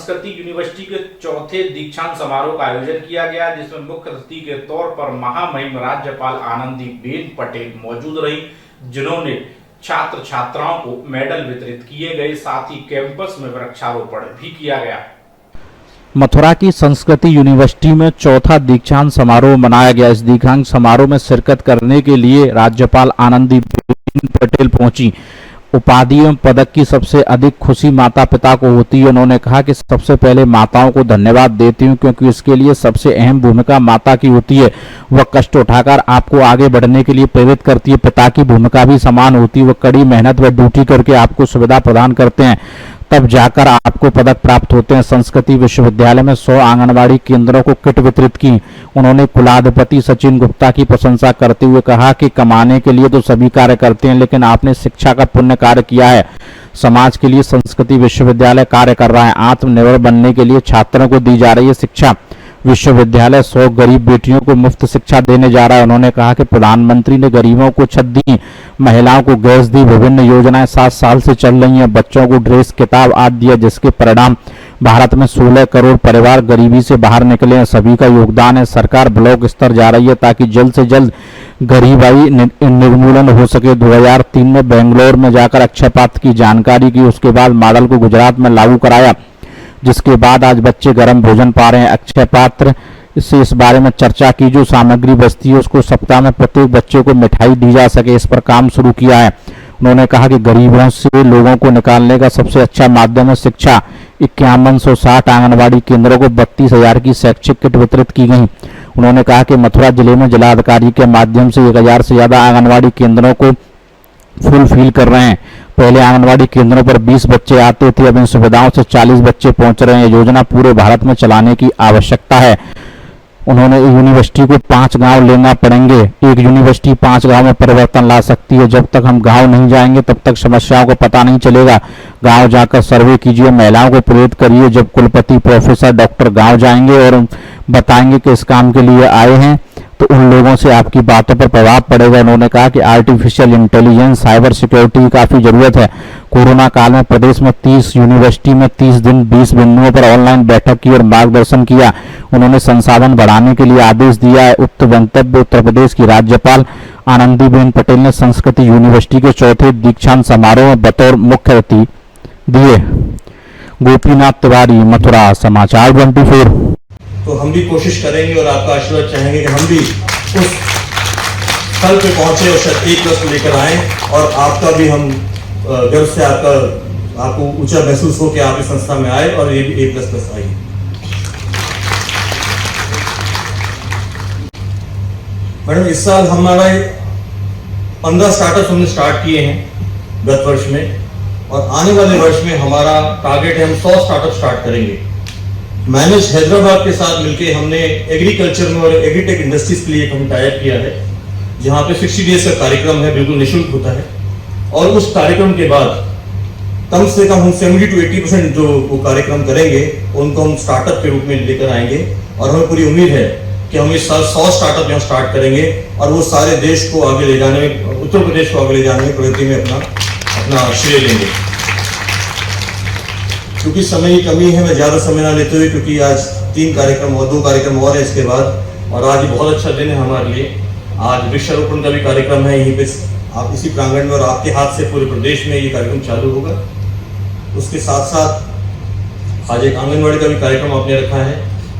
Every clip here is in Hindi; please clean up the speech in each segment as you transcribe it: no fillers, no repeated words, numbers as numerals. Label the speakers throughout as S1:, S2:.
S1: संस्कृति यूनिवर्सिटी के चौथे दीक्षांत समारोह का आयोजन किया गया, जिसमें मुख्य अतिथि के तौर पर महामहिम राज्यपाल आनंदीबेन पटेल मौजूद रही, जिन्होंने छात्र छात्राओं को मेडल वितरित किए गए। साथ ही कैंपस में वृक्षारोपण भी किया गया।
S2: मथुरा की संस्कृति यूनिवर्सिटी में चौथा दीक्षांत समारोह मनाया गया। इस दीक्षांत समारोह में शिरकत करने के लिए राज्यपाल आनंदीबेन पटेल पहुंची। उपाधि एवं पदक की सबसे अधिक खुशी माता पिता को होती है। उन्होंने कहा कि सबसे पहले माताओं को धन्यवाद देती हूं, क्योंकि इसके लिए सबसे अहम भूमिका माता की होती है। वह कष्ट उठाकर आपको आगे बढ़ने के लिए प्रेरित करती है। पिता की भूमिका भी समान होती है। वह कड़ी मेहनत व ड्यूटी करके आपको सुविधा प्रदान करते हैं, तब जाकर आपको पदक प्राप्त होते हैं। संस्कृति विश्वविद्यालय में 100 आंगनबाड़ी केंद्रों को किट वितरित की। उन्होंने कुलाधिपति सचिन गुप्ता की प्रशंसा करते हुए कहा कि कमाने के लिए तो सभी कार्य करते हैं, लेकिन आपने शिक्षा का पुण्य कार्य किया है। समाज के लिए संस्कृति विश्वविद्यालय कार्य कर रहा है। आत्मनिर्भर बनने के लिए छात्रों को दी जा रही है शिक्षा। विश्वविद्यालय 100 गरीब बेटियों को मुफ्त शिक्षा देने जा रहा है। उन्होंने कहा कि प्रधानमंत्री ने गरीबों को छत दी, महिलाओं को गैस दी, विभिन्न योजनाएं 7 साल से चल रही हैं, बच्चों को ड्रेस, किताब आदि दिया, जिसके परिणाम भारत में 16 करोड़ परिवार गरीबी से बाहर निकले हैं। सभी का योगदान है। सरकार ब्लॉक स्तर जा रही है ताकि जल्द से जल्द गरीबाई निर्मूलन हो सके। 2003 में बेंगलोर में जाकर अक्षय पात्र की जानकारी की, उसके बाद मॉडल को गुजरात में लागू कराया, जिसके बाद आज बच्चे गर्म भोजन पा रहे हैं। अक्षय पात्र से इस बारे में चर्चा की, जो सामग्री बचती है उसको सप्ताह में प्रत्येक बच्चे को मिठाई दी जा सके, इस पर काम शुरू किया है। उन्होंने कहा कि गरीबों से लोगों को निकालने का सबसे अच्छा माध्यम है शिक्षा। 5160 आंगनबाड़ी केंद्रों को 32,000 की शैक्षिक किट वितरित की गई। उन्होंने कहा कि मथुरा जिले में जिलाधिकारी के माध्यम से 1000 से ज्यादा आंगनबाड़ी केंद्रों को फुलफिल कर रहे हैं। पहले आंगनबाड़ी केंद्रों पर 20 बच्चे आते थे, अब इन सुविधाओं से 40 बच्चे पहुंच रहे हैं। योजना पूरे भारत में चलाने की आवश्यकता है। उन्होंने यूनिवर्सिटी को 5 गांव लेना पड़ेंगे। एक यूनिवर्सिटी 5 गांव में परिवर्तन ला सकती है। जब तक हम गांव नहीं जाएंगे तब तक समस्याओं को पता नहीं चलेगा। गांव जाकर सर्वे कीजिए, महिलाओं को प्रेरित करिए। जब कुलपति, प्रोफेसर, डॉक्टर गांव जाएंगे और बताएंगे कि इस काम के लिए आए हैं, तो उन लोगों से आपकी बातों पर प्रभाव पड़ेगा। उन्होंने कहा कि आर्टिफिशियल इंटेलिजेंस, साइबर सिक्योरिटी की काफी जरूरत है। कोरोना काल में प्रदेश में 30 यूनिवर्सिटी में 30 दिन 20 बिंदुओं पर ऑनलाइन बैठक की और मार्गदर्शन किया। उन्होंने संसाधन बढ़ाने के लिए आदेश दिया है। उक्त वक्तव्य उत्तर प्रदेश की राज्यपाल आनंदीबेन पटेल ने संस्कृति यूनिवर्सिटी के चौथे दीक्षांत समारोह में बतौर मुख्य अतिथि दिए। गोपीनाथ तिवारी, मथुरा, समाचार 24।
S3: तो हम भी कोशिश करेंगे और आपका आशीर्वाद चाहेंगे कि हम भी उस स्थल पे पहुंचे और शायद A+ को लेकर आए, और आपका भी हम गर्व से आपको ऊंचा महसूस हो कि आप इस संस्था में आए और ये भी A++ आई। मैडम, इस साल हमारा 15 स्टार्टअप्स हमने स्टार्ट किए हैं गत वर्ष में, और आने वाले वर्ष में हमारा टारगेट है हम 100 स्टार्टअप स्टार्ट करेंगे। मैनेज हैदराबाद के साथ मिलकर हमने एग्रीकल्चर में और एग्रीटेक इंडस्ट्रीज के लिए हम टाई अप किया है, जहां पे 60 डेज का कार्यक्रम है, बिल्कुल निःशुल्क होता है। और उस कार्यक्रम के बाद कम से कम हम 70 to 80% जो वो कार्यक्रम करेंगे उनको हम स्टार्टअप के रूप में लेकर आएंगे, और हमें पूरी उम्मीद है कि हम इस साल 100 स्टार्टअप यहाँ स्टार्ट करेंगे, और वो सारे देश को आगे ले जाने में, उत्तर प्रदेश को आगे ले जाने में, प्रगति में अपना श्रेय लेंगे। क्योंकि समय की कमी है, मैं ज्यादा समय ना लेते हुए, क्योंकि आज 3 कार्यक्रम और 2 कार्यक्रम और है इसके बाद, और आज बहुत अच्छा दिन है हमारे लिए। आज वृक्षारोपण का भी कार्यक्रम है यहीं पे, आप इसी प्रांगण में, और आपके हाथ से पूरे प्रदेश में ये कार्यक्रम चालू होगा। उसके साथ साथ आज एक आंगनबाड़ी का भी कार्यक्रम आपने रखा है,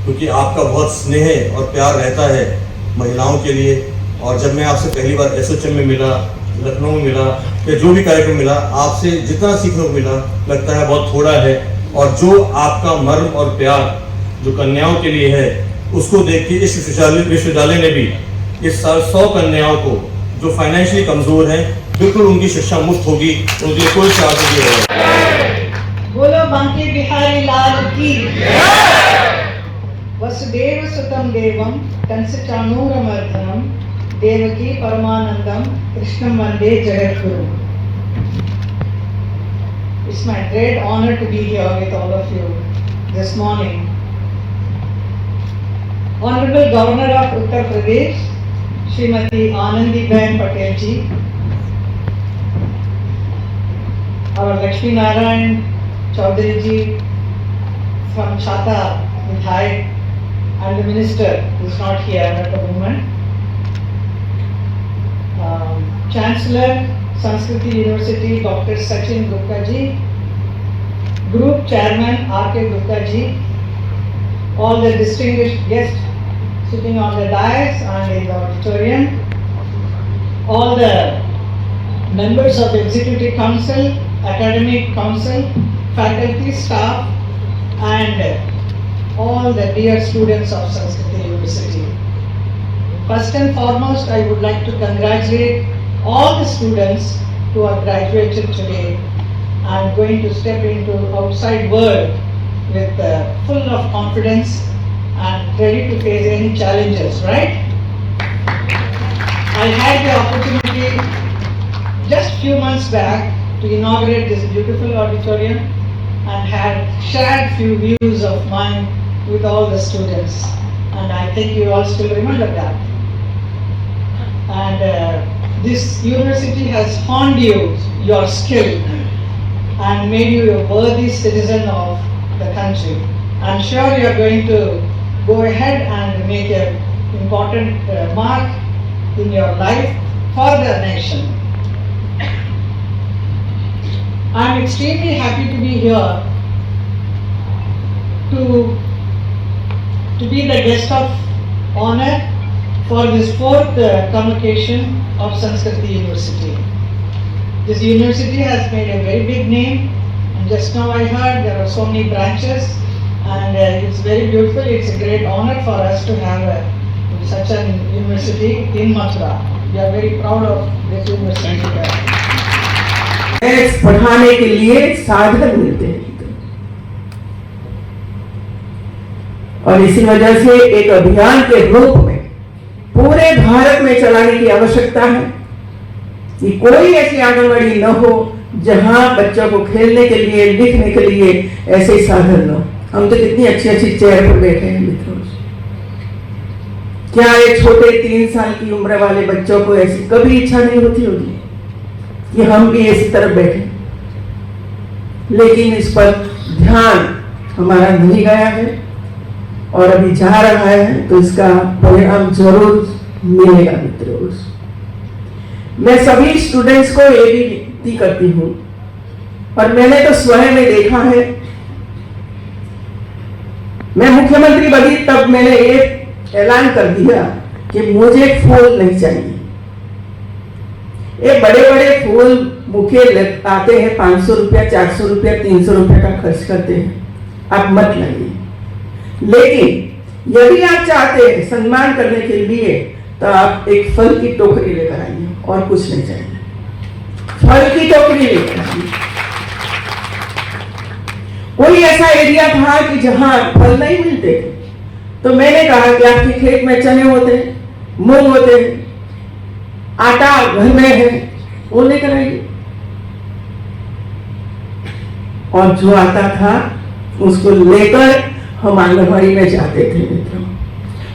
S3: क्योंकि आपका बहुत स्नेह और प्यार रहता है महिलाओं के लिए। और जब मैं आपसे पहली बार SHM में मिला, लखनऊ में मिला, या जो भी कार्यक्रम मिला, आपसे जितना सीखने को मिला लगता है बहुत थोड़ा है, और जो आपका मर्म और प्यार जो कन्याओं के लिए है, उसको देख के इस विश्वविद्यालय ने भी इस साल 100 कन्याओं को जो फाइनेंशियली कमजोर हैं, बिल्कुल उनकी शिक्षा मुफ्त होगी, उनके लिए कोई चार्ज नहीं रहेगा।
S4: बोलो बांके बिहारी लाल की। वसुदेव सुतम देवम कंसचाणूरमर्दनम देवकी परमानंदम कृष्णम वंदे जगद्गुरु। It's my great honor to be here with all of you this morning. Honorable Governor of Uttar Pradesh, Srimati Anandiben Patel ji, our Lakshmi Narayan Chaudhary ji, from Chhata Vidhayak, and the minister is not here at the moment. Chancellor, Sanskriti University, Dr. Sachin Gupta ji, Group Chairman R.K. Gupta ji, all the distinguished guests sitting on the dais and in the auditorium, all the members of Executive Council, Academic Council, faculty, staff, and all the dear students of Sanskriti University. First and foremost, I would like to congratulate all the students who are graduated today and going to step into outside world with full of confidence and ready to face any challenges, right? I had the opportunity just few months back to inaugurate this beautiful auditorium and had shared few views of mine with all the students, and I think you all still remember that. And this university has honed you, your skill, and made you a worthy citizen of the country. I'm sure you are going to go ahead and make an important mark in your life for the nation. I'm extremely happy to be here to be the guest of honor for this fourth convocation of Sanskriti University. This university has made a very big name, and just now I heard there are so many branches, and it's very beautiful. It's a great honor for us to have such an university in Mathura. We are very proud of this university.
S5: पढ़ाने के लिए साधन मिलते हैं और इसी वजह से एक अभियान के रूप में पूरे भारत में चलाने की आवश्यकता है कि कोई ऐसी आंगनवाड़ी न हो जहां बच्चों को खेलने के लिए, लिखने के लिए ऐसे साधन न हो। हम तो कितनी अच्छी अच्छी चेयर पर बैठे हैं मित्रों। क्या एक छोटे 3 साल की उम्र वाले बच्चों को ऐसी कभी इच्छा नहीं होती होगी कि हम भी इसी तरफ बैठे, लेकिन इस पर ध्यान हमारा नहीं गया है और अभी जा रहा है, तो इसका परिणाम जरूर मिलेगा मित्रों। मैं सभी स्टूडेंट्स को ये भी विनती करती हूँ, और मैंने तो स्वयं में देखा है, मैं मुख्यमंत्री बनी तब मैंने ये ऐलान कर दिया कि मुझे फूल नहीं चाहिए। ये बड़े बड़े फूल बुके आते हैं, 500 रुपया, 400 रुपया, 300 रुपया का खर्च करते हैं, आप मत लाइए। लेकिन यदि आप चाहते हैं सम्मान करने के लिए, तो आप एक फल की टोकरी लेकर आइए, और कुछ नहीं चाहिए। फल की टोकरी लेकर आइए। कोई ऐसा एरिया था कि जहां फल नहीं मिलते थे, तो मैंने कहा कि आपके खेत में चने होते हैं, मूंग होते हैं, आटा घर में है, वो लेकर आइए। और जो आता था उसको लेकर हम आंगनवाड़ी में जाते थे मित्रों,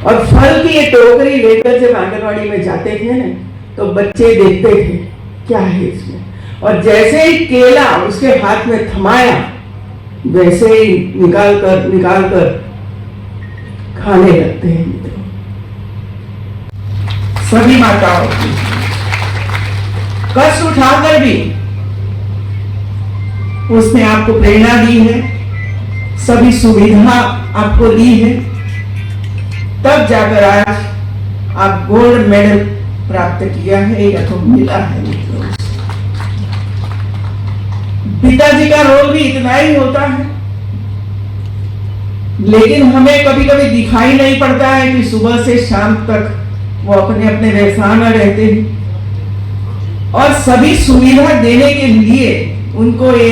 S5: और फल की ये टोकरी लेकर जब आंगनवाड़ी में जाते थे ना, तो बच्चे देखते थे क्या है इसमें, और जैसे ही केला उसके हाथ में थमाया, वैसे ही निकाल कर खाने लगते हैं मित्रों। सभी माताओं की कष्ट उठाकर भी उसने आपको प्रेरणा दी है, सभी सुविधा आपको दी है, तब जाकर आज आप गोल्ड मेडल प्राप्त किया है या तो मिला है मित्रों। पिताजी का रोल भी इतना ही होता है, लेकिन हमें कभी कभी दिखाई नहीं पड़ता है कि सुबह से शाम तक वो अपने अपने व्यवसाय में रहते हैं, और सभी सुविधा देने के लिए उनको ये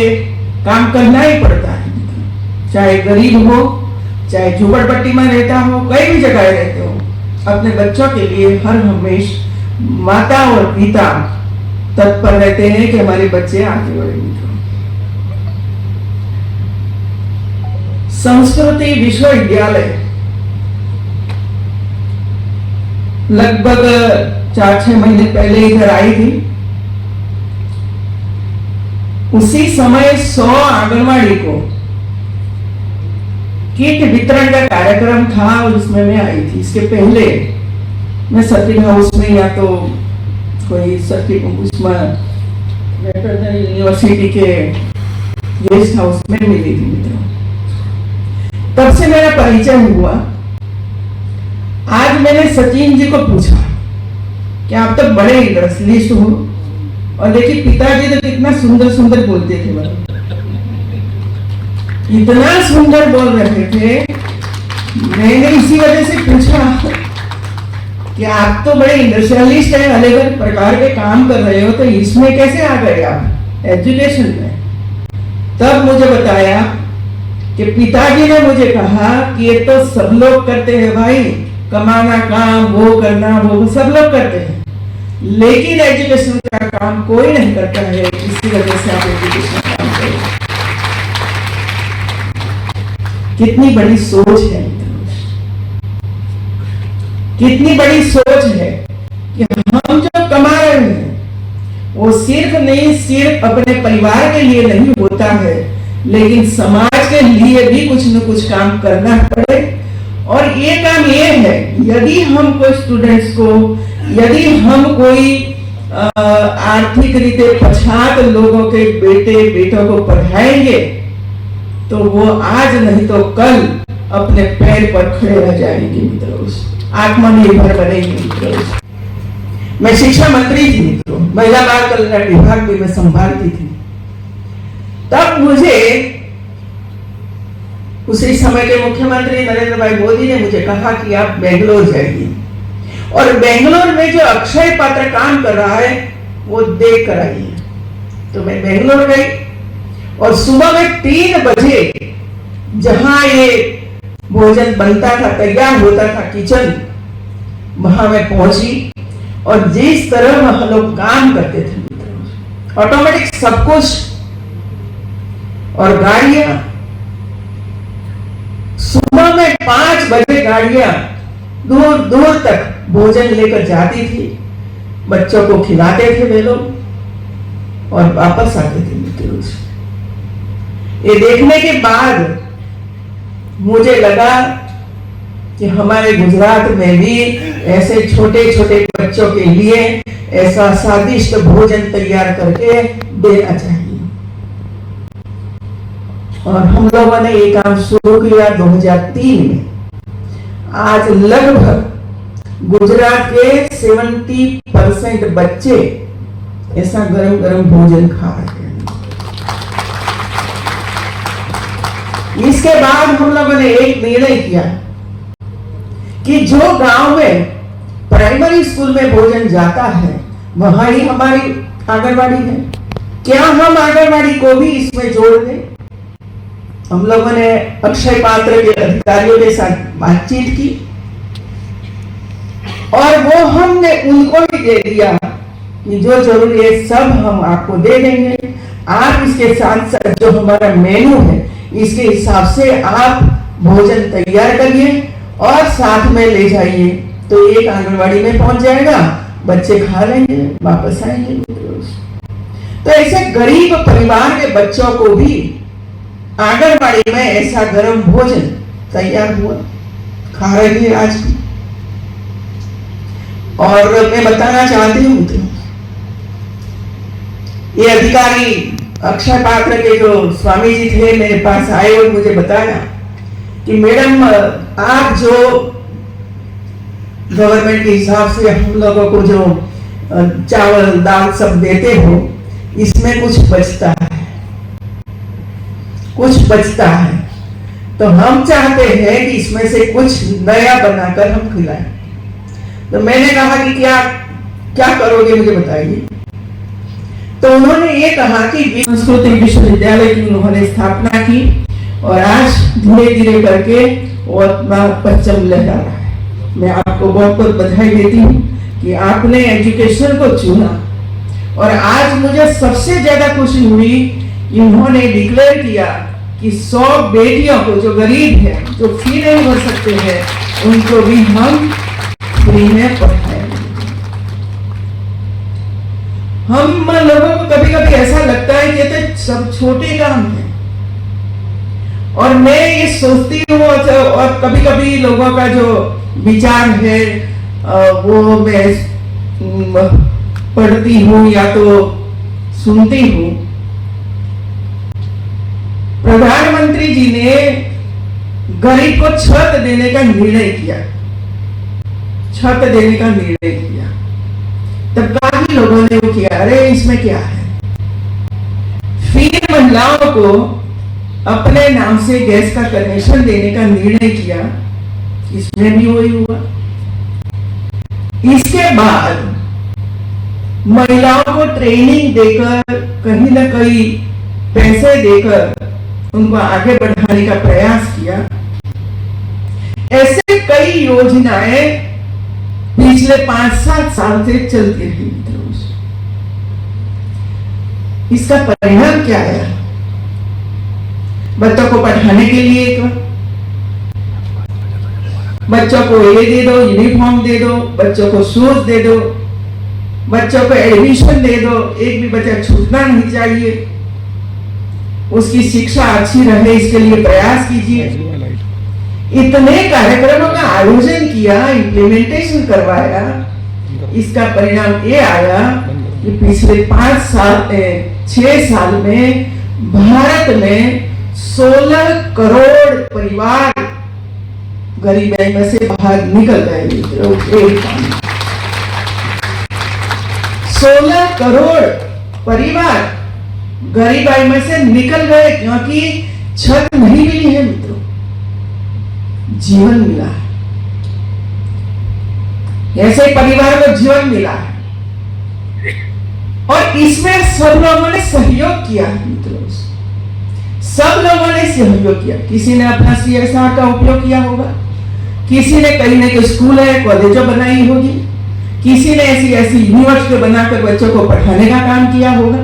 S5: काम करना ही पड़ता है, चाहे गरीब हो, चाहे झोपड़पट्टी में रहता हो, कई भी जगह रहते हो, अपने बच्चों के लिए हर हमेशा माता और पिता तत्पर रहते हैं कि हमारे बच्चे आगे बढ़े। संस्कृति विश्वविद्यालय लगभग 4-6 महीने पहले इधर आई थी। उसी समय 100 आंगनवाड़ी को किट वितरण का कार्यक्रम था और उसमें मैं आई थी। इसके पहले मैं सर्किट हाउस में या तो कोई सर्किट उसमें यूनिवर्सिटी के गेस्ट हाउस में मिली थी मित्रों। तब से मेरा परिचय हुआ। आज मैंने सचिन जी को पूछा कि आप तो बड़े इंडस्ट्रियलिस्ट हो, और देखिए पिताजी तो कितना सुंदर सुंदर बोलते थे, इतना सुंदर बोल रहे थे। मैंने इसी वजह से पूछा कि आप तो बड़े इंडस्ट्रियलिस्ट हैं, अलग अलग प्रकार के काम कर रहे हो, तो इसमें कैसे आ गए आप एजुकेशन में? तब मुझे बताया कि पिताजी ने मुझे कहा कि ये तो सब लोग करते हैं भाई, कमाना काम, वो करना वो सब लोग करते हैं, लेकिन एजुकेशन का काम कोई नहीं करता है, इसी वजह से आप एजुकेशन का काम करें। कितनी बड़ी सोच है, कितनी बड़ी सोच है कि हम जो कमा रहे हैं वो सिर्फ अपने परिवार के लिए नहीं होता है, लेकिन समाज के लिए भी कुछ न कुछ काम करना पड़े। और ये काम ये है, यदि हम कोई स्टूडेंट्स को, यदि हम कोई आर्थिक रीते पछात लोगों के बेटों को पढ़ाएंगे तो वो आज नहीं तो कल अपने पैर पर खड़े रह जाएंगे मित्रों, आत्मनिर्भर बनेंगे मित्रों। मैं शिक्षा मंत्री थी मित्रों, महिला बाल कल्याण विभाग भी मैं संभालती थी। तब मुझे उसी समय के मुख्यमंत्री नरेंद्र भाई मोदी ने मुझे कहा कि आप बेंगलोर जाइए, और बेंगलोर में जो अक्षय पात्र काम कर रहा है वो देख कर आइए। तो मैं बेंगलोर गई और सुबह में 3 बजे जहां ये भोजन बनता था, तैयार होता था किचन, वहां मैं पहुंची और जिस तरह हम लोग काम करते थे, ऑटोमेटिक सब कुछ, और गाड़ियां सुबह में 5 बजे गाड़ियां दूर दूर तक भोजन लेकर जाती थी, बच्चों को खिलाते थे वे लोग और वापस आते थे मित्रों। ये देखने के बाद मुझे लगा कि हमारे गुजरात में भी ऐसे छोटे छोटे बच्चों के लिए ऐसा स्वादिष्ट भोजन तैयार करके देना चाहिए। और हम लोगों ने ये काम शुरू किया 2003 में। आज लगभग गुजरात के 70% बच्चे ऐसा गरम गरम भोजन खा रहे हैं। इसके बाद हम लोगों ने एक निर्णय किया कि जो गांव में प्राइमरी स्कूल में भोजन जाता है वहां ही हमारी आंगनबाड़ी है, क्या हम आंगनबाड़ी को भी इसमें जोड़ दें? हम लोगों ने अक्षय पात्र के अधिकारियों के साथ बातचीत की और वो हमने उनको भी दे दिया कि जो जरूरी है सब हम आपको दे देंगे। आप इसके साथ साथ जो हमारा मेनू है इसके हिसाब से आप भोजन तैयार करिए और साथ में ले जाइए, तो एक आंगनबाड़ी में पहुंच जाएगा, बच्चे खा लेंगे, वापस आएंगे। तो ऐसे गरीब परिवार के बच्चों को भी आंगनबाड़ी में ऐसा गर्म भोजन तैयार हुआ, खा रहे हैं आज भी। और मैं बताना चाहती हूँ ये अधिकारी अक्षय पात्र के जो स्वामी जी थे मेरे पास आए और मुझे बताया कि मैडम आप जो गवर्नमेंट के हिसाब से हम लोगों को जो चावल दाल सब देते हो इसमें कुछ बचता है, कुछ बचता है, तो हम चाहते हैं कि इसमें से कुछ नया बनाकर हम खिलाएं। तो मैंने कहा कि क्या क्या करोगे मुझे बताइए। तो उन्होंने ये कहा कि सांस्कृतिक विश्वविद्यालय की उन्होंने स्थापना की और आज धीरे धीरे करके वो अपना परचम लहरा रहा है। मैं आपको बहुत बहुत बधाई देती हूँ कि आपने एजुकेशन को चुना। और आज मुझे सबसे ज्यादा खुशी हुई, इन्होंने डिक्लेयर किया कि 100 बेटियों को जो गरीब है, जो फी नहीं भर सकते हैं, उनको भी हम फ्री में पढ़ाएंगे। हम लोगों को कभी कभी ऐसा लगता है कि ये तो सब छोटे काम है, और मैं ये सोचती हूँ और कभी कभी लोगों का जो विचार है वो मैं पढ़ती हूँ या तो सुनती हूँ। प्रधानमंत्री जी ने गरीब को छत देने का निर्णय किया, छत देने का निर्णय किया, तब काफी लोगों ने वो किया, अरे इसमें क्या है। फिर महिलाओं को अपने नाम से गैस का कनेक्शन देने का निर्णय किया, इसमें भी वही हुआ। इसके बाद महिलाओं को ट्रेनिंग देकर कहीं ना कहीं पैसे देकर उनको आगे बढ़ाने का प्रयास किया। ऐसे कई योजनाएं पिछले 5-7 साल से चलती रही मित्रों। इसका परिणाम क्या है? बच्चों को पढ़ाने के लिए बच्चों को ये दे दो, यूनिफॉर्म दे दो, बच्चों को शूज दे दो, बच्चों को एडमिशन दे दो, एक भी बच्चा छूटना नहीं चाहिए, उसकी शिक्षा अच्छी रहे इसके लिए प्रयास कीजिए। इतने कार्यक्रमों का आयोजन किया, इम्प्लीमेंटेशन करवाया, इसका परिणाम ये आया कि पिछले 6 साल में भारत में 16 करोड़ परिवार गरीबी में से बाहर निकल गए। 16 करोड़ परिवार गरीबी में से निकल गए क्योंकि छत नहीं मिली है मित्रों, जीवन मिला है। ऐसे परिवार को जीवन मिला है और इसमें सब लोगों ने सहयोग किया मित्रों, सब लोगों ने सहयोग किया। किसी ने अपना CSR का उपयोग किया होगा, किसी ने कहीं ना कहीं स्कूल है, कॉलेजों बनाई होगी, किसी ने ऐसी यूनिवर्सिटी बनाकर बच्चों को पढ़ाने का काम किया होगा,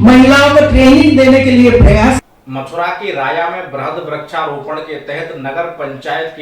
S5: महिलाओं को ट्रेनिंग देने के लिए प्रयास।
S1: मथुरा के राया में बृहद वृक्षारोपण के तहत नगर पंचायत के